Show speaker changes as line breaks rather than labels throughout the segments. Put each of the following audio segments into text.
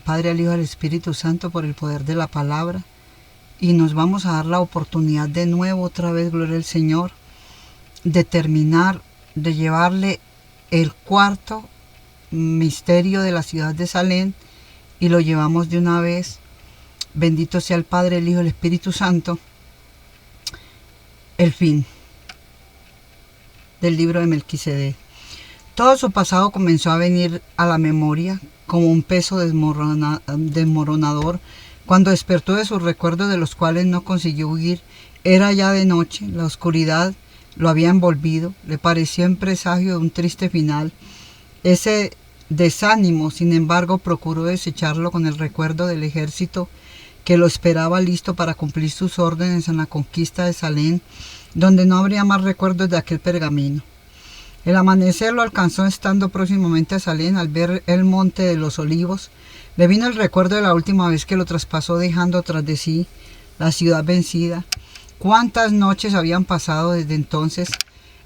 Padre, al Hijo y al Espíritu Santo, por el poder de la palabra. Y nos vamos a dar la oportunidad de nuevo, otra vez, gloria al Señor, de terminar, de llevarle el cuarto misterio de la ciudad de Salem, y lo llevamos de una vez. Bendito sea el Padre, el Hijo y el Espíritu Santo. El fin del libro de Melquisedec. Todo su pasado comenzó a venir a la memoria como un peso desmoronador cuando despertó de sus recuerdos, de los cuales no consiguió huir. Era ya de noche, la oscuridad lo había envolvido, le pareció un presagio de un triste final. Ese desánimo, sin embargo, procuró desecharlo con el recuerdo del ejército que lo esperaba listo para cumplir sus órdenes en la conquista de Salem, donde no habría más recuerdos de aquel pergamino. El amanecer lo alcanzó estando próximamente a Salem. Al ver el monte de los olivos, le vino el recuerdo de la última vez que lo traspasó, dejando tras de sí la ciudad vencida. Cuántas noches habían pasado desde entonces.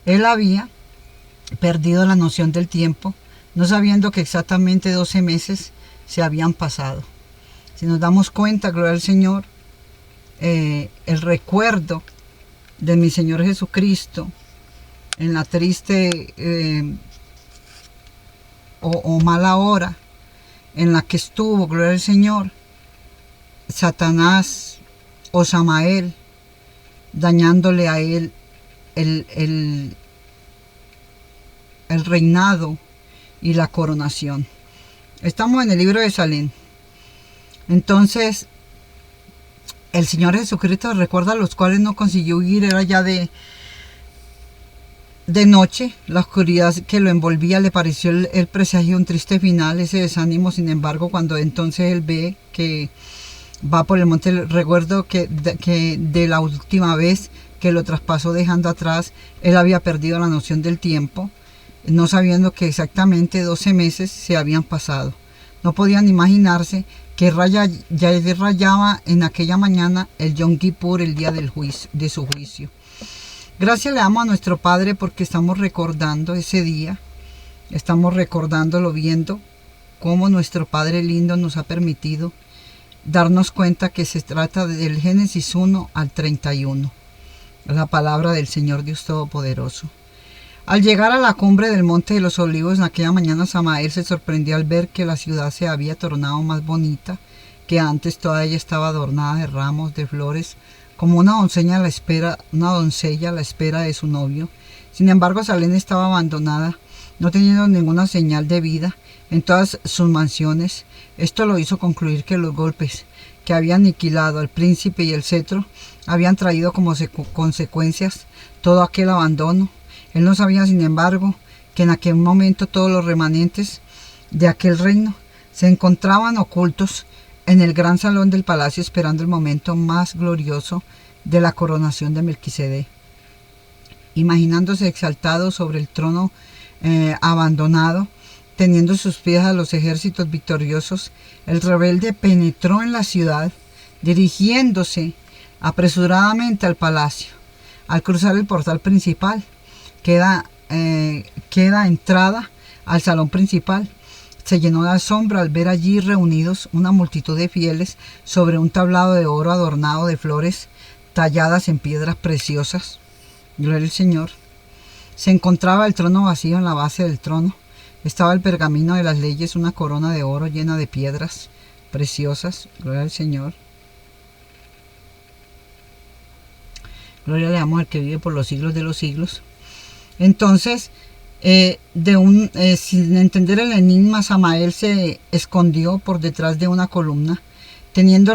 Él había perdido la noción del tiempo, no sabiendo que exactamente 12 meses se habían pasado. Si nos damos cuenta, gloria al Señor, el recuerdo de mi Señor Jesucristo en la triste o mala hora en la que estuvo, gloria al Señor, Satanás o Samael, dañándole a él el reinado y la coronación. Estamos en el libro de Salem. Entonces, el Señor Jesucristo recuerda a los cuales no consiguió huir. Era ya de noche, la oscuridad que lo envolvía le pareció el presagio de un triste final, ese desánimo. Sin embargo, cuando entonces él ve que va por el monte, recuerdo que de la última vez que lo traspasó dejando atrás, él había perdido la noción del tiempo, no sabiendo que exactamente 12 meses se habían pasado. No podían imaginarse que ya rayaba en aquella mañana el Yom Kippur, el día del juicio, de su juicio. Gracias le damos a nuestro Padre porque estamos recordando ese día, estamos recordándolo, viendo cómo nuestro Padre lindo nos ha permitido darnos cuenta que se trata del Génesis 1 al 31, la palabra del Señor Dios Todopoderoso. Al llegar a la cumbre del Monte de los Olivos en aquella mañana, Samael se sorprendió al ver que la ciudad se había tornado más bonita que antes. Toda ella estaba adornada de ramos, de flores, como una doncella a la espera de su novio. Sin embargo, Salem estaba abandonada, no teniendo ninguna señal de vida en todas sus mansiones. Esto lo hizo concluir que los golpes que habían aniquilado al príncipe y el cetro habían traído como consecuencias todo aquel abandono. Él no sabía, sin embargo, que en aquel momento todos los remanentes de aquel reino se encontraban ocultos en el gran salón del palacio, esperando el momento más glorioso de la coronación de Melquisedec. Imaginándose exaltado sobre el trono abandonado, teniendo sus pies a los ejércitos victoriosos, el rebelde penetró en la ciudad, dirigiéndose apresuradamente al palacio. Al cruzar el portal principal, queda entrada al salón principal. Se llenó de asombro al ver allí reunidos una multitud de fieles sobre un tablado de oro adornado de flores talladas en piedras preciosas. Gloria al Señor. Se encontraba el trono vacío. En la base del trono estaba el pergamino de las leyes, una corona de oro llena de piedras preciosas. Gloria al Señor. Gloria le damos al que vive por los siglos de los siglos. Entonces, sin entender el enigma, Samael se escondió por detrás de una columna, temiendo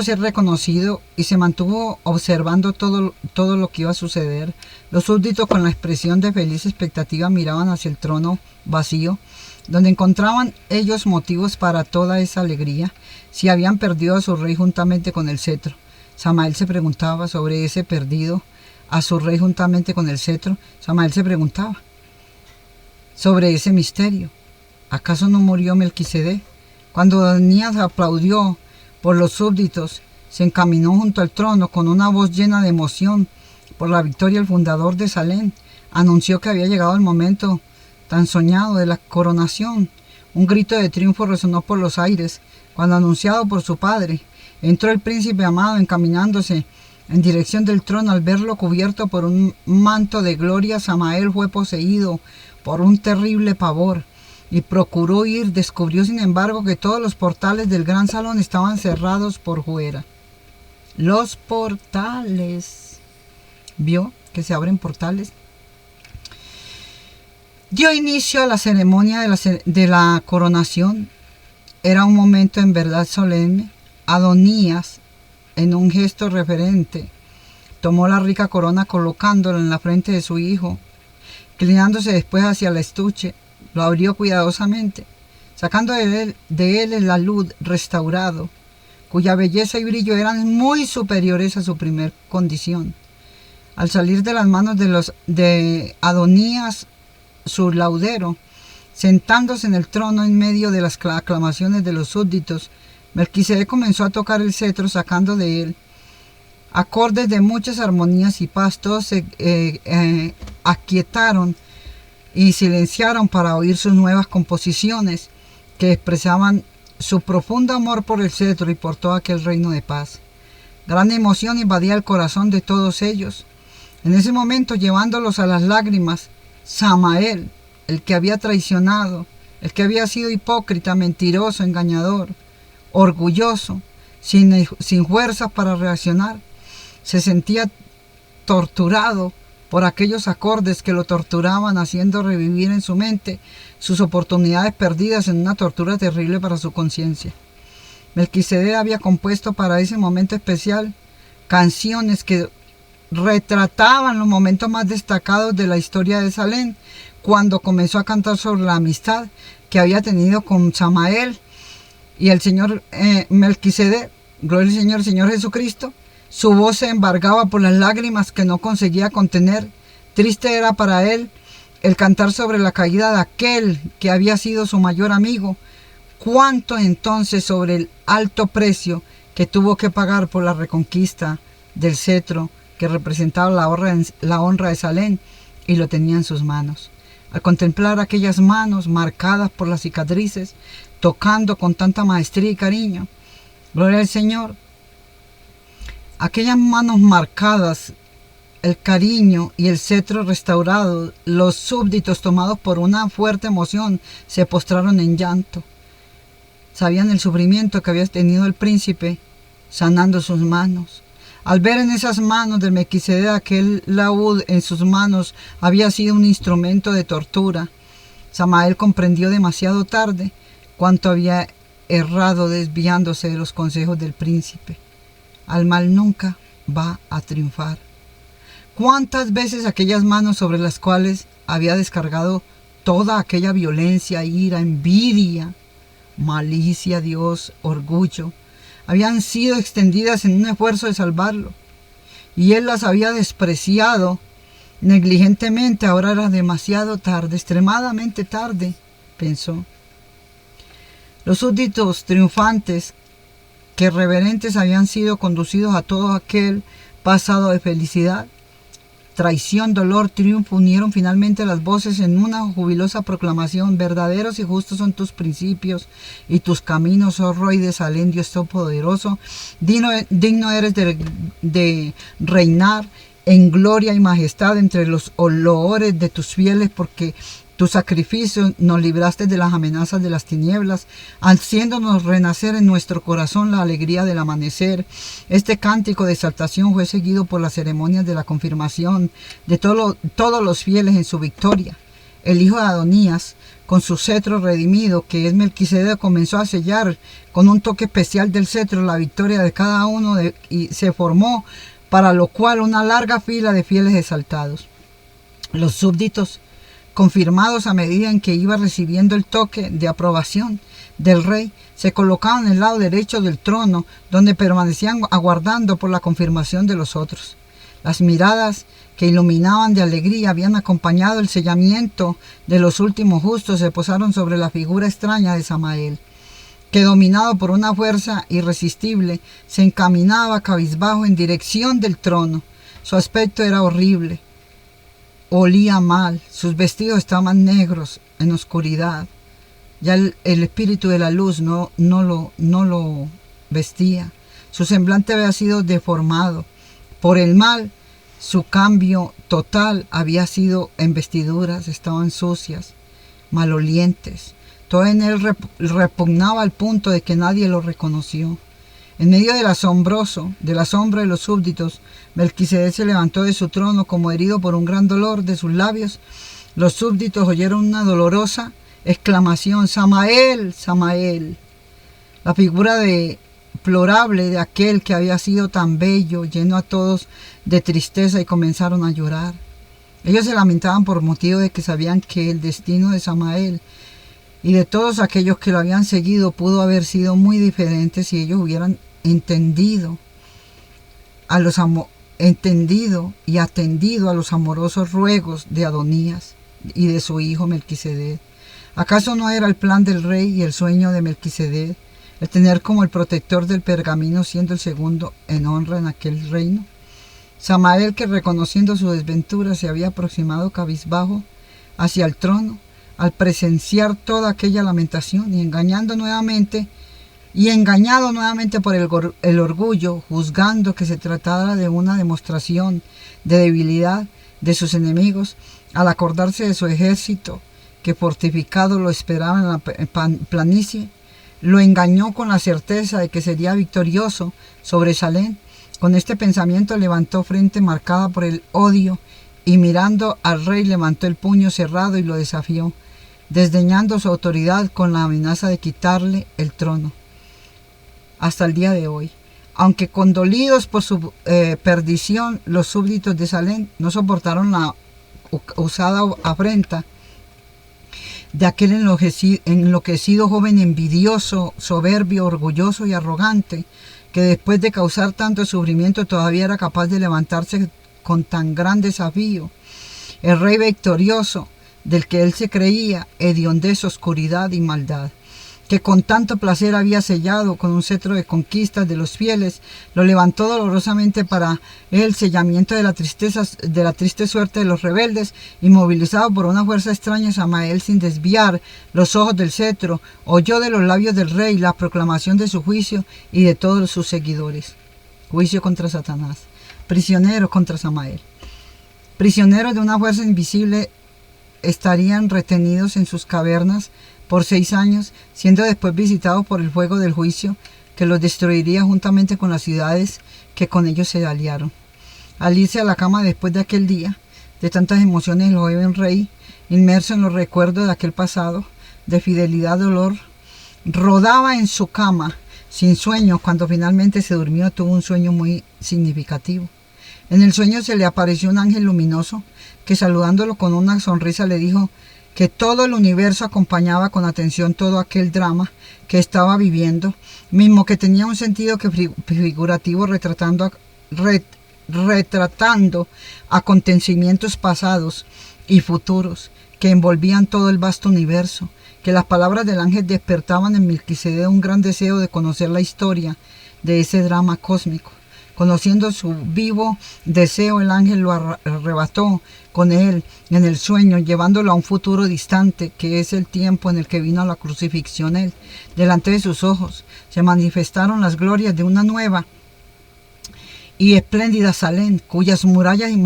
ser reconocido, y se mantuvo observando todo lo que iba a suceder. Los súbditos, con la expresión de feliz expectativa, miraban hacia el trono vacío, donde encontraban ellos motivos para toda esa alegría, si habían perdido a su rey juntamente con el cetro. Samael se preguntaba sobre ese perdido a su rey juntamente con el cetro. Samael se preguntaba sobre ese misterio. ¿Acaso no murió Melquisedec? Cuando Adanías aplaudió por los súbditos, se encaminó junto al trono con una voz llena de emoción por la victoria. El fundador de Salem anunció que había llegado el momento tan soñado de la coronación. Un grito de triunfo resonó por los aires, cuando, anunciado por su padre, entró el príncipe amado encaminándose en dirección del trono. Al verlo cubierto por un manto de gloria, Samael fue poseído por un terrible pavor y procuró ir. Descubrió, sin embargo, que todos los portales del gran salón estaban cerrados por fuera. Los portales. ¿Vio que se abren portales? Dio inicio a la ceremonia de la coronación. Era un momento en verdad solemne. Adonías, en un gesto reverente, tomó la rica corona colocándola en la frente de su hijo. Inclinándose después hacia el estuche, lo abrió cuidadosamente, sacando de él el alud restaurado, cuya belleza y brillo eran muy superiores a su primer condición. Al salir de las manos de Adonías, su laudero, sentándose en el trono en medio de las aclamaciones de los súbditos, Melquisedec comenzó a tocar el cetro, sacando de él acordes de muchas armonías y paz. Todos se aquietaron y silenciaron para oír sus nuevas composiciones, que expresaban su profundo amor por el cetro y por todo aquel reino de paz. Gran emoción invadía el corazón de todos ellos. En ese momento, llevándolos a las lágrimas, Samael, el que había traicionado, el que había sido hipócrita, mentiroso, engañador, orgulloso, sin fuerzas para reaccionar, se sentía torturado por aquellos acordes que lo torturaban, haciendo revivir en su mente sus oportunidades perdidas en una tortura terrible para su conciencia. Melquisedec había compuesto para ese momento especial canciones que retrataban los momentos más destacados de la historia de Salem, cuando comenzó a cantar sobre la amistad que había tenido con Samael y el señor Melquisedec. Gloria al Señor Jesucristo. Su voz se embargaba por las lágrimas que no conseguía contener. Triste era para él el cantar sobre la caída de aquel que había sido su mayor amigo. Cuánto entonces sobre el alto precio que tuvo que pagar por la reconquista del cetro que representaba la honra de Salem, y lo tenía en sus manos. Al contemplar aquellas manos marcadas por las cicatrices, tocando con tanta maestría y cariño, gloria al Señor, aquellas manos marcadas, el cariño y el cetro restaurado, los súbditos, tomados por una fuerte emoción, se postraron en llanto. Sabían el sufrimiento que había tenido el príncipe sanando sus manos. Al ver en esas manos de Melquisedec aquel laúd en sus manos había sido un instrumento de tortura, Samael comprendió demasiado tarde cuánto había errado desviándose de los consejos del príncipe. Al mal nunca va a triunfar. ¿Cuántas veces aquellas manos sobre las cuales había descargado toda aquella violencia, ira, envidia, malicia, Dios, orgullo, habían sido extendidas en un esfuerzo de salvarlo, y él las había despreciado negligentemente? Ahora era demasiado tarde, extremadamente tarde, pensó. Los súbditos triunfantes, que reverentes habían sido conducidos a todo aquel pasado de felicidad, traición, dolor, triunfo, unieron finalmente las voces en una jubilosa proclamación: verdaderos y justos son tus principios y tus caminos, oh Rey de Salem, Dios todopoderoso. Digno eres de reinar en gloria y majestad entre los loores de tus fieles, porque tu sacrificio nos libraste de las amenazas de las tinieblas, haciéndonos renacer en nuestro corazón la alegría del amanecer. Este cántico de exaltación fue seguido por las ceremonias de la confirmación de todos los fieles en su victoria. El hijo de Adonías, con su cetro redimido, que es Melquisedec, comenzó a sellar con un toque especial del cetro la victoria de cada uno, y se formó para lo cual una larga fila de fieles exaltados. Los súbditos, confirmados a medida en que iba recibiendo el toque de aprobación del rey, se colocaban en el lado derecho del trono, donde permanecían aguardando por la confirmación de los otros. Las miradas que iluminaban de alegría habían acompañado el sellamiento de los últimos justos, se posaron sobre la figura extraña de Samael, que, dominado por una fuerza irresistible, se encaminaba cabizbajo en dirección del trono. Su aspecto era horrible. Olía mal, sus vestidos estaban negros en oscuridad. Ya el espíritu de la luz no lo vestía. Su semblante había sido deformado. Por el mal, su cambio total había sido en vestiduras, estaban sucias, malolientes. Todo en él repugnaba al punto de que nadie lo reconoció. En medio del asombro de los súbditos, Melquisedec se levantó de su trono como herido por un gran dolor de sus labios. Los súbditos oyeron una dolorosa exclamación: Samael, Samael. La figura deplorable de aquel que había sido tan bello llenó a todos de tristeza y comenzaron a llorar. Ellos se lamentaban por motivo de que sabían que el destino de Samael y de todos aquellos que lo habían seguido pudo haber sido muy diferente si ellos hubieran entendido y atendido a los amorosos ruegos de Adonías y de su hijo Melquisedec. ¿Acaso no era el plan del rey y el sueño de Melquisedec el tener como el protector del pergamino, siendo el segundo en honra en aquel reino? Samael, que reconociendo su desventura se había aproximado cabizbajo hacia el trono, al presenciar toda aquella lamentación y engañado nuevamente por el orgullo, juzgando que se tratara de una demostración de debilidad de sus enemigos, al acordarse de su ejército que fortificado lo esperaba en la planicie, lo engañó con la certeza de que sería victorioso sobre Salem. Con este pensamiento levantó frente marcada por el odio y mirando al rey levantó el puño cerrado y lo desafió, desdeñando su autoridad con la amenaza de quitarle el trono. Hasta el día de hoy, aunque condolidos por su perdición, los súbditos de Salem no soportaron la usada afrenta de aquel enloquecido joven envidioso, soberbio, orgulloso y arrogante, que después de causar tanto sufrimiento todavía era capaz de levantarse con tan gran desafío. El rey victorioso, del que él se creía hediondez, oscuridad y maldad, que con tanto placer había sellado con un cetro de conquistas de los fieles, lo levantó dolorosamente para el sellamiento de la triste suerte de los rebeldes, y movilizado por una fuerza extraña, Samael, sin desviar los ojos del cetro, oyó de los labios del rey la proclamación de su juicio y de todos sus seguidores. Juicio contra Satanás. Prisioneros contra Samael. Prisioneros de una fuerza invisible, estarían retenidos en sus cavernas por 6 años, siendo después visitados por el fuego del juicio, que los destruiría juntamente con las ciudades que con ellos se aliaron. Al irse a la cama después de aquel día, de tantas emociones, el joven rey, inmerso en los recuerdos de aquel pasado, de fidelidad, dolor, rodaba en su cama, sin sueño. Cuando finalmente se durmió, tuvo un sueño muy significativo. En el sueño se le apareció un ángel luminoso, que saludándolo con una sonrisa le dijo que todo el universo acompañaba con atención todo aquel drama que estaba viviendo, mismo que tenía un sentido figurativo retratando acontecimientos pasados y futuros que envolvían todo el vasto universo, que las palabras del ángel despertaban en Melquisedec un gran deseo de conocer la historia de ese drama cósmico. Conociendo su vivo deseo, el ángel lo arrebató con él en el sueño, llevándolo a un futuro distante, que es el tiempo en el que vino la crucifixión él. Delante de sus ojos se manifestaron las glorias de una nueva y espléndida Salem, cuyas murallas y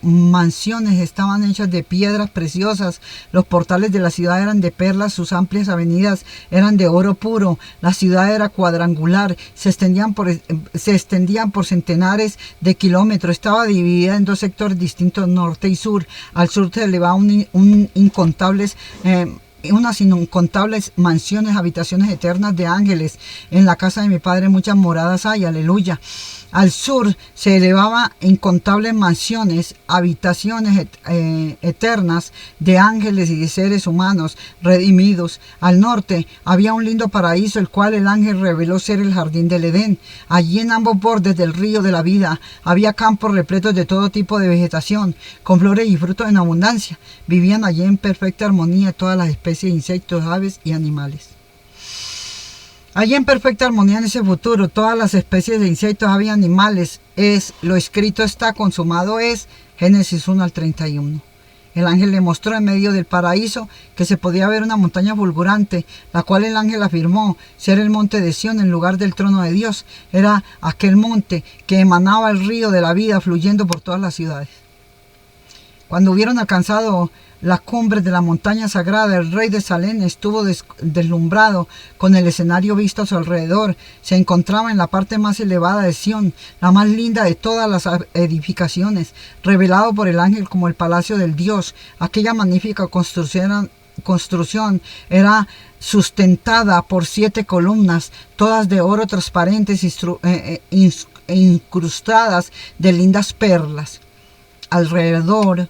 mansiones estaban hechas de piedras preciosas. Los portales de la ciudad eran de perlas, sus amplias avenidas eran de oro puro, la ciudad era cuadrangular, se extendían por centenares de kilómetros, estaba dividida en 2 sectores distintos, norte y sur. Al sur se elevaba unas incontables mansiones, habitaciones eternas de ángeles. En la casa de mi padre muchas moradas hay, aleluya. Al sur se elevaban incontables mansiones, habitaciones eternas de ángeles y de seres humanos redimidos. Al norte había un lindo paraíso, el cual el ángel reveló ser el jardín del Edén. Allí, en ambos bordes del río de la vida, había campos repletos de todo tipo de vegetación, con flores y frutos en abundancia. Vivían allí en perfecta armonía todas las especies de insectos, aves y animales. Allí en perfecta armonía en ese futuro, todas las especies de insectos, aves y animales, lo escrito está, consumado es, Génesis 1 al 31. el ángel le mostró en medio del paraíso que se podía ver una montaña fulgurante, la cual el ángel afirmó ser el monte de Sión en lugar del trono de Dios. Era aquel monte que emanaba el río de la vida fluyendo por todas las ciudades. Cuando hubieron alcanzado la cumbre de la montaña sagrada, el rey de Salem estuvo deslumbrado con el escenario visto a su alrededor. Se encontraba en la parte más elevada de Sión, la más linda de todas las edificaciones, revelado por el ángel como el palacio del Dios. Aquella magnífica construcción era sustentada por 7 columnas, todas de oro transparentes incrustadas de lindas perlas. Alrededor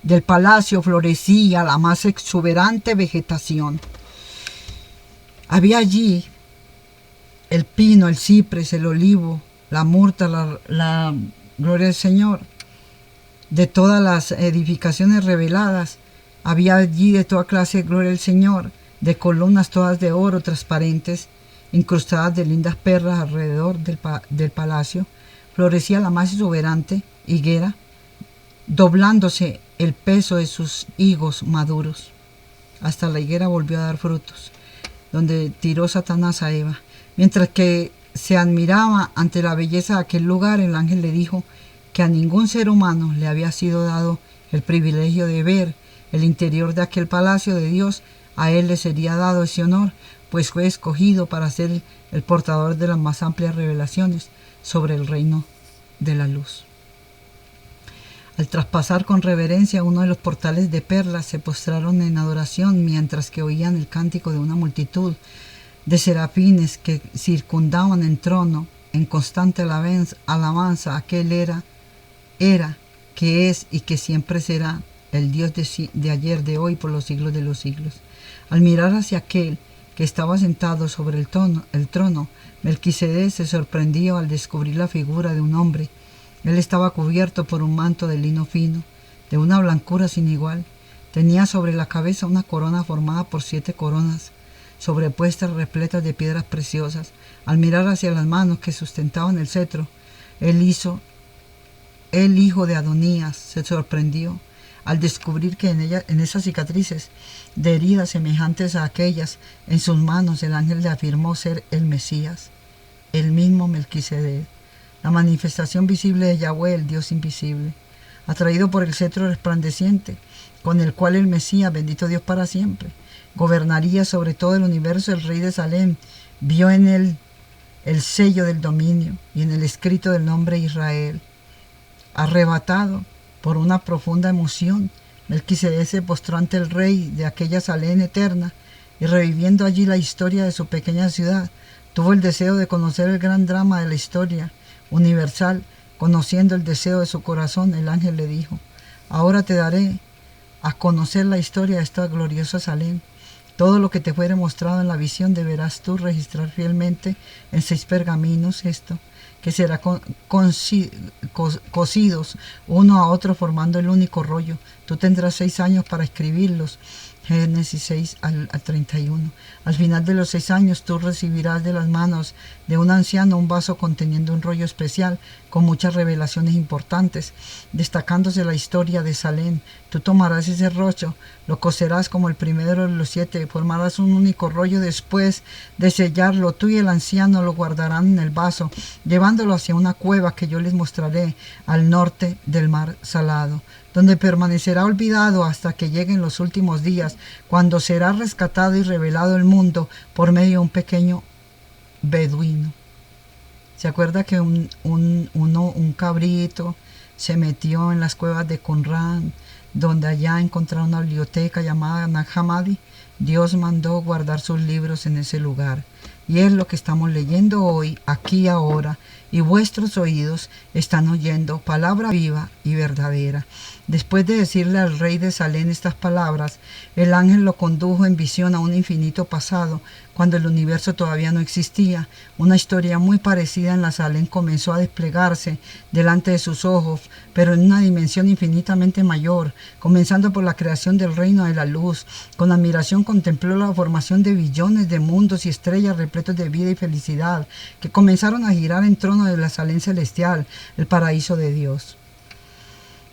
del palacio florecía la más exuberante vegetación. Había allí el pino, el ciprés, el olivo, la murta, la gloria del Señor. De todas las edificaciones reveladas, había allí de toda clase de gloria del Señor, de columnas todas de oro transparentes, incrustadas de lindas perlas alrededor del palacio. Florecía la más exuberante higuera, doblándose el peso de sus higos maduros. Hasta la higuera volvió a dar frutos, donde tiró Satanás a Eva. Mientras que se admiraba ante la belleza de aquel lugar, el ángel le dijo que a ningún ser humano le había sido dado el privilegio de ver el interior de aquel palacio de Dios. A él le sería dado ese honor, pues fue escogido para ser el portador de las más amplias revelaciones sobre el reino de la luz. Al traspasar con reverencia uno de los portales de perlas, se postraron en adoración mientras que oían el cántico de una multitud de serafines que circundaban el trono en constante alabanza. Aquel era, que es y que siempre será el Dios de ayer, de hoy, por los siglos de los siglos. Al mirar hacia aquel que estaba sentado sobre el trono, Melquisedec se sorprendió al descubrir la figura de un hombre. Él estaba cubierto por un manto de lino fino, de una blancura sin igual. Tenía sobre la cabeza una corona formada por 7 coronas, sobrepuestas repletas de piedras preciosas. Al mirar hacia las manos que sustentaban el cetro, el hijo de Adonías se sorprendió al descubrir que en esas cicatrices de heridas semejantes a aquellas en sus manos, el ángel le afirmó ser el Mesías, el mismo Melquisedec, la manifestación visible de Yahweh, el Dios invisible, atraído por el cetro resplandeciente, con el cual el Mesías, bendito Dios para siempre, gobernaría sobre todo el universo. El rey de Salem vio en él el sello del dominio y en el escrito del nombre Israel. Arrebatado por una profunda emoción, Melquisedec se postró ante el rey de aquella Salem eterna y, reviviendo allí la historia de su pequeña ciudad, tuvo el deseo de conocer el gran drama de la historia universal. Conociendo el deseo de su corazón, el ángel le dijo: ahora te daré a conocer la historia de esta gloriosa Salem. Todo lo que te fuere mostrado en la visión deberás tú registrar fielmente en 6 pergaminos, esto que será cosidos uno a otro formando el único rollo. Tú tendrás 6 años para escribirlos. Génesis 6 al 31. Al final de los 6 años tú recibirás de las manos de un anciano un vaso conteniendo un rollo especial con muchas revelaciones importantes, destacándose la historia de Salem. Tú tomarás ese rollo, lo coserás como el primero de los 7, formarás un único rollo. Después de sellarlo, tú y el anciano lo guardarán en el vaso, llevándolo hacia una cueva que yo les mostraré al norte del mar Salado, donde permanecerá olvidado hasta que lleguen los últimos días, cuando será rescatado y revelado el mundo por medio de un pequeño beduino. ¿Se acuerda que un cabrito se metió en las cuevas de Qumran, donde allá encontraron una biblioteca llamada Nag Hammadi? Dios mandó guardar sus libros en ese lugar. Y es lo que estamos leyendo hoy, aquí ahora, y vuestros oídos están oyendo palabra viva y verdadera. Después de decirle al rey de Salem estas palabras, el ángel lo condujo en visión a un infinito pasado, cuando el universo todavía no existía. Una historia muy parecida en la Salem comenzó a desplegarse delante de sus ojos, pero en una dimensión infinitamente mayor, comenzando por la creación del reino de la luz. Con admiración contempló la formación de billones de mundos y estrellas repletos de vida y felicidad, que comenzaron a girar en torno de la Salem celestial, el paraíso de Dios.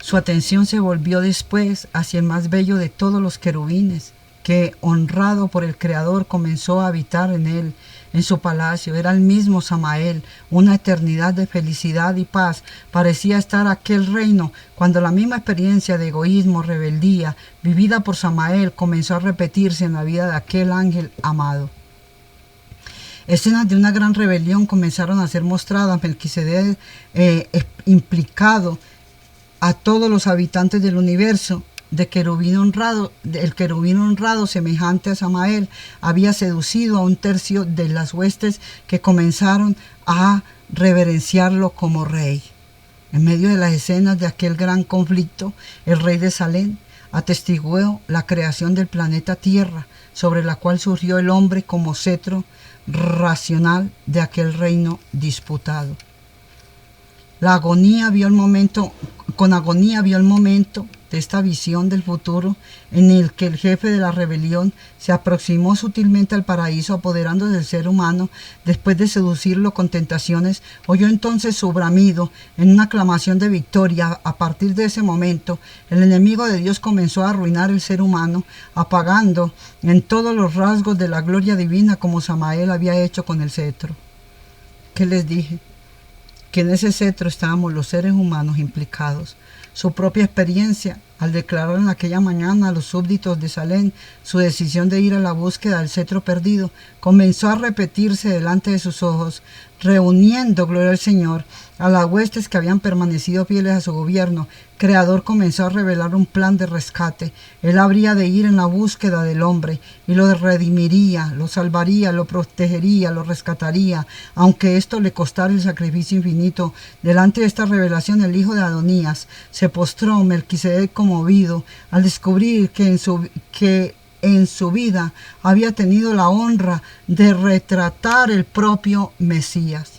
Su atención se volvió después hacia el más bello de todos los querubines, que, honrado por el Creador, comenzó a habitar en él, en su palacio. Era el mismo Samael, una eternidad de felicidad y paz. Parecía estar aquel reino cuando la misma experiencia de egoísmo, rebeldía, vivida por Samael, comenzó a repetirse en la vida de aquel ángel amado. Escenas de una gran rebelión comenzaron a ser mostradas. Melquisedec implicado a todos los habitantes del universo. El querubín honrado, semejante a Samael, había seducido a un tercio de las huestes que comenzaron a reverenciarlo como rey. En medio de las escenas de aquel gran conflicto, el rey de Salem atestiguó la creación del planeta Tierra, sobre la cual surgió el hombre como cetro racional de aquel reino disputado. Con agonía vio el momento de esta visión del futuro en el que el jefe de la rebelión se aproximó sutilmente al paraíso, apoderándose del ser humano. Después de seducirlo con tentaciones, oyó entonces su bramido en una aclamación de victoria. A partir de ese momento, el enemigo de Dios comenzó a arruinar el ser humano, apagando en todos los rasgos de la gloria divina, como Samael había hecho con el cetro. ¿Qué les dije? Que en ese cetro estábamos los seres humanos implicados. Su propia experiencia, al declarar en aquella mañana a los súbditos de Salem su decisión de ir a la búsqueda del cetro perdido, comenzó a repetirse delante de sus ojos, reuniendo, gloria al Señor, a las huestes que habían permanecido fieles a su gobierno. Creador comenzó a revelar un plan de rescate. Él habría de ir en la búsqueda del hombre y lo redimiría, lo salvaría, lo protegería, lo rescataría, aunque esto le costara el sacrificio infinito. Delante de esta revelación, el hijo de Adonías se postró, Melquisedec conmovido, al descubrir que en su vida había tenido la honra de retratar el propio Mesías.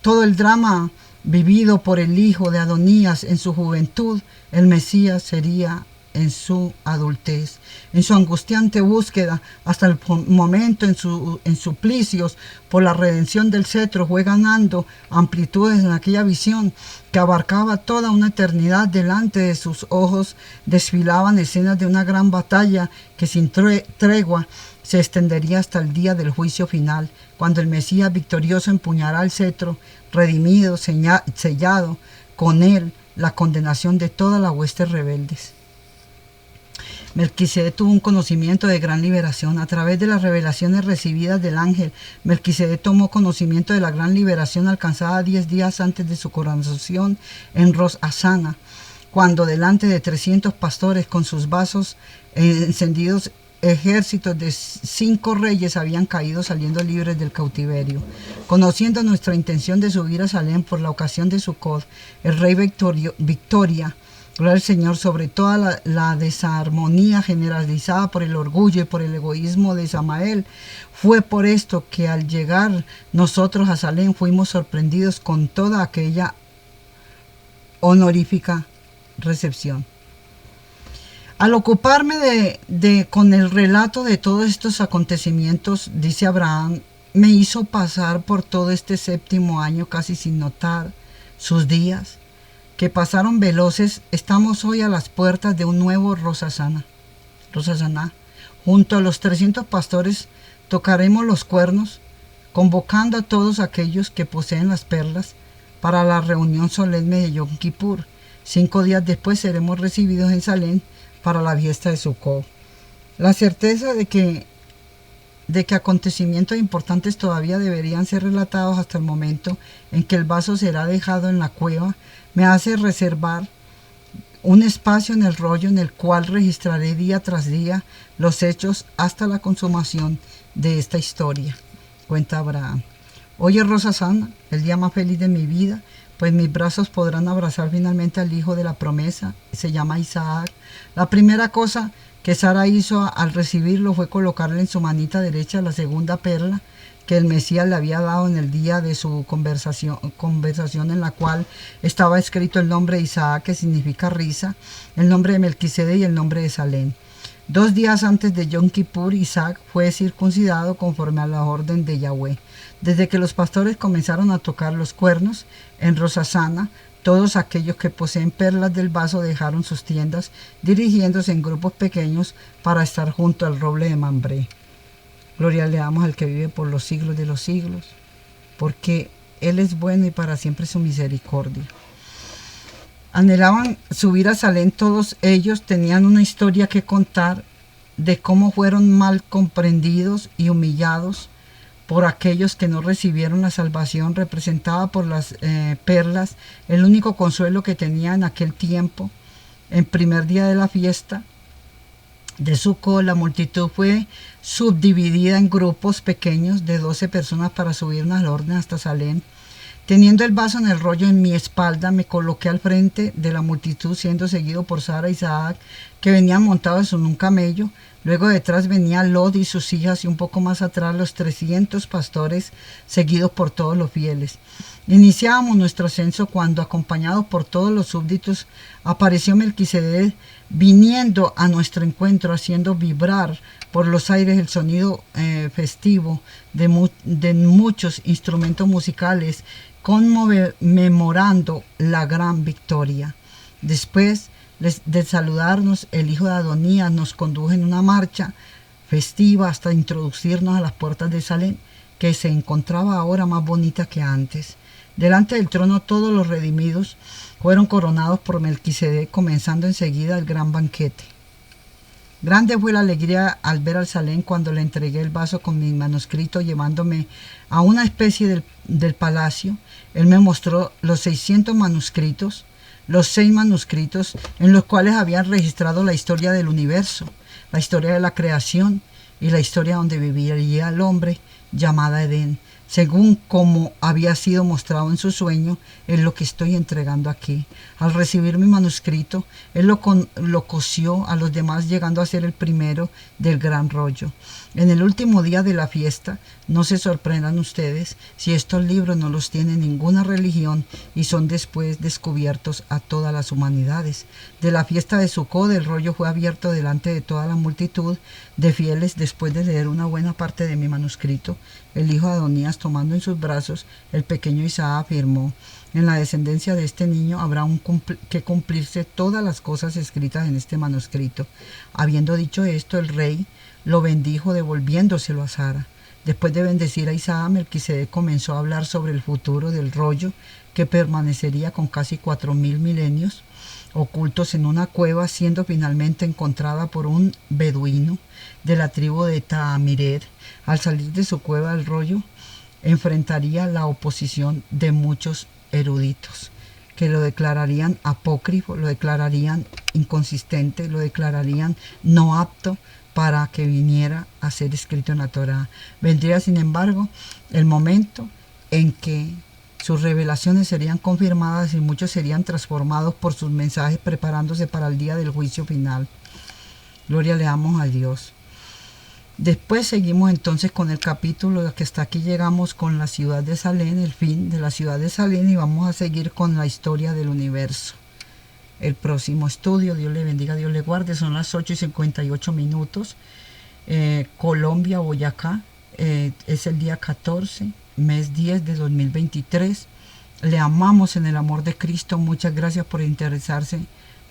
Todo el drama vivido por el hijo de Adonías en su juventud, el Mesías sería en su adultez. En su angustiante búsqueda, hasta el momento en suplicios por la redención del cetro, fue ganando amplitudes en aquella visión que abarcaba toda una eternidad. Delante de sus ojos desfilaban escenas de una gran batalla que sin tregua se extendería hasta el día del juicio final, cuando el Mesías victorioso empuñará el cetro, redimido, sellado con él la condenación de todas las huestes rebeldes. Melquisedec tuvo un conocimiento de gran liberación. A través de las revelaciones recibidas del ángel, Melquisedec tomó conocimiento de la gran liberación alcanzada 10 días antes de su coronación en Rosh Hashanah, cuando delante de 300 pastores con sus vasos encendidos, ejércitos de 5 reyes habían caído saliendo libres del cautiverio. Conociendo nuestra intención de subir a Salem por la ocasión de Sukkot, el rey Victoria, gloria al Señor, sobre toda la desarmonía generalizada por el orgullo y por el egoísmo de Samael, fue por esto que al llegar nosotros a Salem fuimos sorprendidos con toda aquella honorífica recepción. Al ocuparme con el relato de todos estos acontecimientos, dice Abraham, me hizo pasar por todo este 7º año casi sin notar sus días, que pasaron veloces. Estamos hoy a las puertas de un nuevo Rosh Hashanah. Junto a los 300 pastores tocaremos los cuernos, convocando a todos aquellos que poseen las perlas para la reunión solemne de Yom Kippur. 5 días después seremos recibidos en Salem para la fiesta de Sukkot. La certeza de que acontecimientos importantes todavía deberían ser relatados hasta el momento en que el vaso será dejado en la cueva me hace reservar un espacio en el rollo en el cual registraré día tras día los hechos hasta la consumación de esta historia. Cuenta Abraham. Hoy es Rosh Hashanah, el día más feliz de mi vida, pues mis brazos podrán abrazar finalmente al hijo de la promesa. Se llama Isaac. La primera cosa que Sara hizo al recibirlo fue colocarle en su manita derecha la segunda perla que el Mesías le había dado en el día de su conversación en la cual estaba escrito el nombre de Isaac, que significa risa, el nombre de Melquisedec y el nombre de Salem. 2 días antes de Yom Kippur, Isaac fue circuncidado conforme a la orden de Yahweh. Desde que los pastores comenzaron a tocar los cuernos en Rosh Hashanah, Todos aquellos que poseen perlas del vaso dejaron sus tiendas, dirigiéndose en grupos pequeños para estar junto al roble de Mambré. Gloria le damos al que vive por los siglos de los siglos, porque Él es bueno y para siempre su misericordia. Anhelaban subir a Salem, todos ellos tenían una historia que contar de cómo fueron mal comprendidos y humillados por aquellos que no recibieron la salvación representada por las perlas, el único consuelo que tenía en aquel tiempo. En primer día de la fiesta de Sukkot, la multitud fue subdividida en grupos pequeños de 12 personas para subir unas órdenes hasta Salem. Teniendo el vaso en el rollo en mi espalda, me coloqué al frente de la multitud, siendo seguido por Sara y Isaac, que venían montados en un camello. Luego detrás venía Lot y sus hijas, y un poco más atrás los 300 pastores, seguidos por todos los fieles. Iniciábamos nuestro ascenso cuando, acompañados por todos los súbditos, apareció Melquisedec viniendo a nuestro encuentro, haciendo vibrar por los aires el sonido festivo de muchos instrumentos musicales, conmemorando la gran victoria. Después de saludarnos, el hijo de Adonías nos condujo en una marcha festiva hasta introducirnos a las puertas de Salem, que se encontraba ahora más bonita que antes. Delante del trono todos los redimidos fueron coronados por Melquisedec, comenzando enseguida el gran banquete. Grande fue la alegría al ver al Salem cuando le entregué el vaso con mi manuscrito, llevándome a una especie del palacio. Él me mostró los 600 manuscritos, los 6 manuscritos en los cuales habían registrado la historia del universo, la historia de la creación y la historia donde viviría el hombre, llamada Edén, según como había sido mostrado en su sueño. Es lo que estoy entregando aquí. Al recibir mi manuscrito, él lo cosió a los demás, llegando a ser el primero del gran rollo. En el último día de la fiesta, no se sorprendan ustedes si estos libros no los tiene ninguna religión y son después descubiertos a todas las humanidades. De la fiesta de Sukkot, el rollo fue abierto delante de toda la multitud de fieles. Después de leer una buena parte de mi manuscrito, el hijo de Adonías, tomando en sus brazos el pequeño Isaac, afirmó: en la descendencia de este niño habrá que cumplirse todas las cosas escritas en este manuscrito. Habiendo dicho esto, el rey lo bendijo, devolviéndoselo a Sara. Después de bendecir a Isaac, Melquisedec comenzó a hablar sobre el futuro del rollo, que permanecería con casi 4000 milenios ocultos en una cueva, siendo finalmente encontrada por un beduino de la tribu de Taamiret. Al salir de su cueva, el rollo enfrentaría la oposición de muchos eruditos, que lo declararían apócrifo, lo declararían inconsistente, lo declararían no apto para que viniera a ser escrito en la Torá. Vendría, sin embargo, el momento en que sus revelaciones serían confirmadas y muchos serían transformados por sus mensajes, preparándose para el día del juicio final. Gloria le damos a Dios. Después seguimos entonces con el capítulo que hasta aquí llegamos con la ciudad de Salem, el fin de la ciudad de Salem, y vamos a seguir con la historia del universo. El próximo estudio, Dios le bendiga, Dios le guarde, son las 8:58. Colombia, Boyacá, es el día 14, mes 10 de 2023. Le amamos en el amor de Cristo. Muchas gracias por interesarse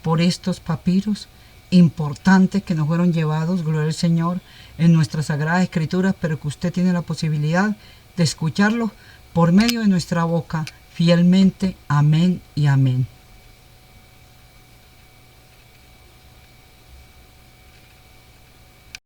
por estos papiros importantes que nos fueron llevados, gloria al Señor, en nuestras sagradas escrituras, pero que usted tiene la posibilidad de escucharlos por medio de nuestra boca fielmente. Amén y amén.